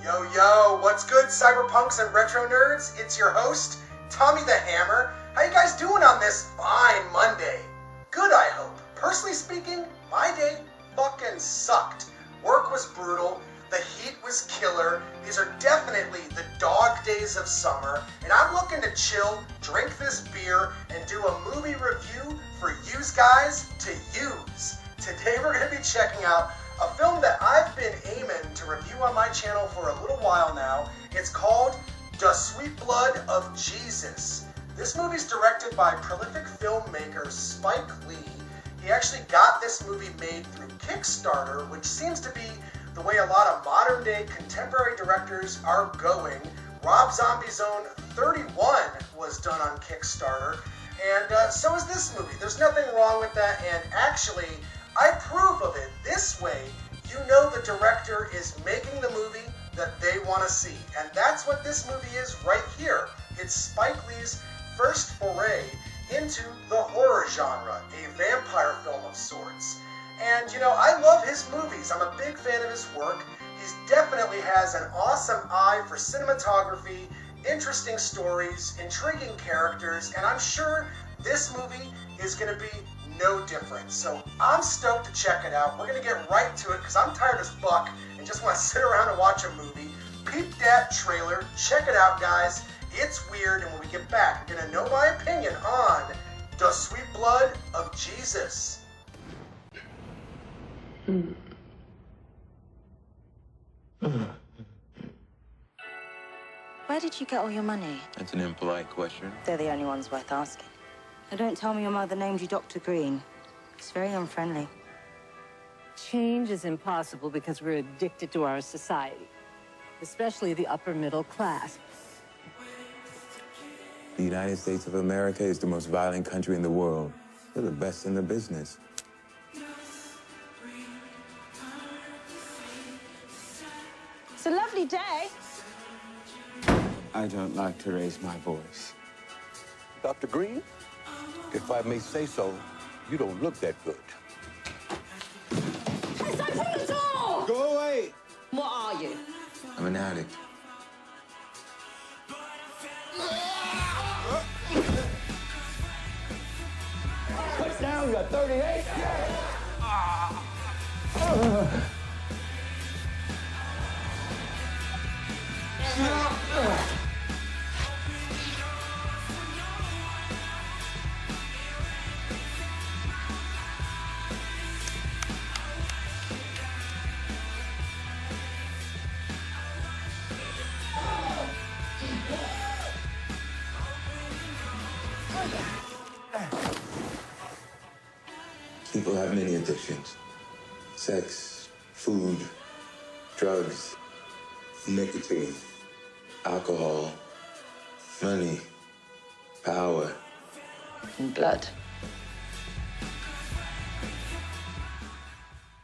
Yo, yo, what's good, cyberpunks and retro nerds? It's your host, Tommy the Hammer. How you guys doing on this fine Monday? Good, I hope. Personally speaking, my day fucking sucked. Work was brutal, the heat was killer, these are definitely the dog days of summer, and I'm looking to chill, drink this beer, and do a movie review for yous guys to use. Today we're going to be checking out a film that I've been aiming to review on my channel for a little while now. It's called The Sweet Blood of Jesus. This movie's directed by prolific filmmaker Spike Lee. He actually got this movie made through Kickstarter, which seems to be the way a lot of modern day contemporary directors are going. Rob Zombie's own 31 was done on Kickstarter, and so is this movie. There's nothing wrong with that, and actually, I approve of it. This way, you know the director is making the movie that they want to see. And that's what this movie is right here. It's Spike Lee's first foray into the horror genre, a vampire film of sorts. And, you know, I love his movies. I'm a big fan of his work. He definitely has an awesome eye for cinematography, interesting stories, intriguing characters, and I'm sure this movie is going to be no different. So I'm stoked to check it out. We're going to get right to it because I'm tired as fuck and just want to sit around and watch a movie. Peep that trailer. Check it out, guys. It's weird, and when we get back, you're going to know my opinion on The Sweet Blood of Jesus. Where did you get all your money? That's an impolite question. They're the only ones worth asking. Now, don't tell me your mother named you Dr. Green. It's very unfriendly. Change is impossible because we're addicted to our society, especially the upper middle class. The United States of America is the most violent country in the world. We're the best in the business. It's a lovely day. I don't like to raise my voice. Dr. Green, if I may say so, you don't look that good. It's open the door! Go away! What are you? I'm an addict. Put down your 38! People have many addictions. Sex, food, drugs, nicotine, alcohol, money, power. And blood.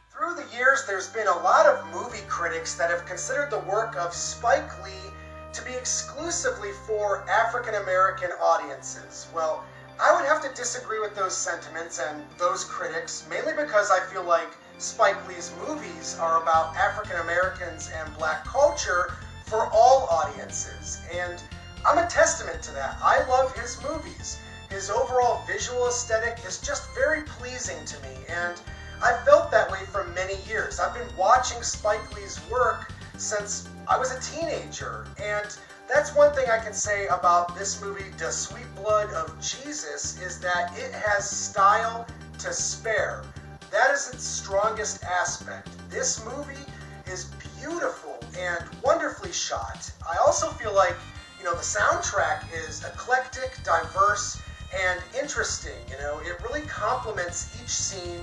Through the years, there's been a lot of movie critics that have considered the work of Spike Lee to be exclusively for African American audiences. Well, I would have to disagree with those sentiments and those critics, mainly because I feel like Spike Lee's movies are about African Americans and black culture for all audiences, and I'm a testament to that. I love his movies. His overall visual aesthetic is just very pleasing to me, and I've felt that way for many years. I've been watching Spike Lee's work since I was a teenager, and that's one thing I can say about this movie, The Sweet Blood of Jesus, is that it has style to spare. That is its strongest aspect. This movie is beautiful and wonderfully shot. I also feel like, you know, the soundtrack is eclectic, diverse, and interesting. You know, it really complements each scene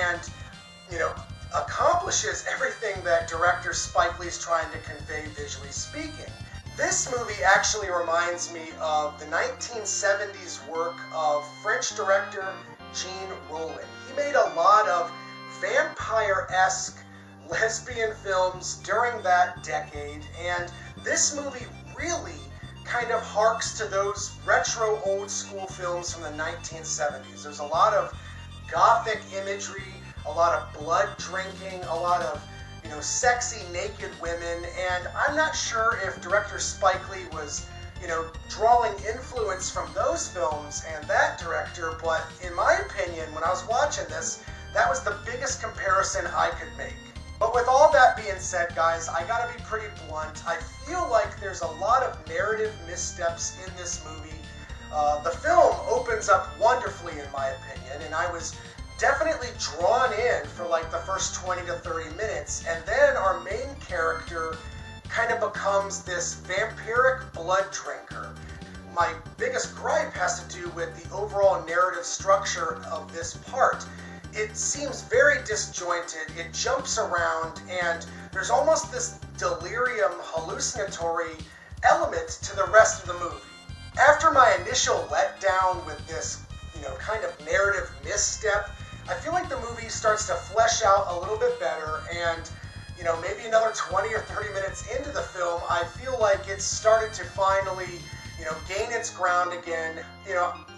and, you know, accomplishes everything that director Spike Lee's trying to convey visually speaking. This movie actually reminds me of the 1970s work of French director Jean Rollin. He made a lot of vampire-esque lesbian films during that decade, and this movie really kind of harks to those retro old school films from the 1970s. There's a lot of gothic imagery, a lot of blood drinking, a lot of, sexy naked women, and I'm not sure if director Spike Lee was, drawing influence from those films and that director, but in my opinion, when I was watching this, that was the biggest comparison I could make. But with all that being said, guys, I gotta be pretty blunt. I feel like there's a lot of narrative missteps in this movie. The film opens up wonderfully, in my opinion, and I was definitely drawn in for like the first 20 to 30 minutes, and then our main character kind of becomes this vampiric blood drinker. My biggest gripe has to do with the overall narrative structure of this part. It seems very disjointed, it jumps around, and there's almost this delirium hallucinatory element to the rest of the movie. After my initial letdown with this, kind of narrative misstep, I feel like the movie starts to flesh out a little bit better, and maybe another 20 or 30 minutes into the film, I feel like it's started to finally, gain its ground again.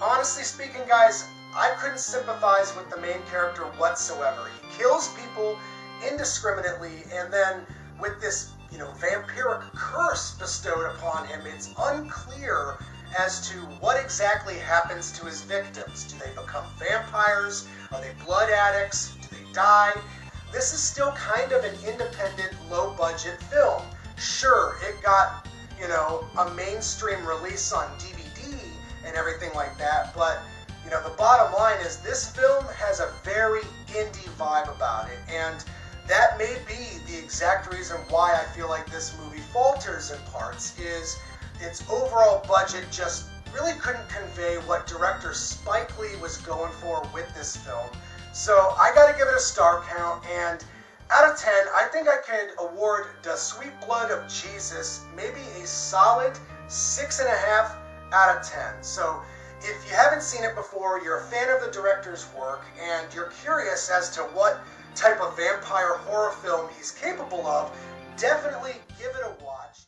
Honestly speaking, guys, I couldn't sympathize with the main character whatsoever. He kills people indiscriminately, and then with this, vampiric curse bestowed upon him, it's unclear as to what exactly happens to his victims. Do they become vampires? Are they blood addicts? Do they die? This is still kind of an independent, low-budget film. Sure, it got, a mainstream release on DVD and everything like that, but, the bottom line is this film has a very indie vibe about it, and that may be the exact reason why I feel like this movie falters in parts, is its overall budget just really couldn't convey what director Spike Lee was going for with this film. So I gotta give it a star count, and out of 10, I think I could award The Sweet Blood of Jesus maybe a solid 6.5 out of 10. So if you haven't seen it before, you're a fan of the director's work, and you're curious as to what type of vampire horror film he's capable of, definitely give it a watch.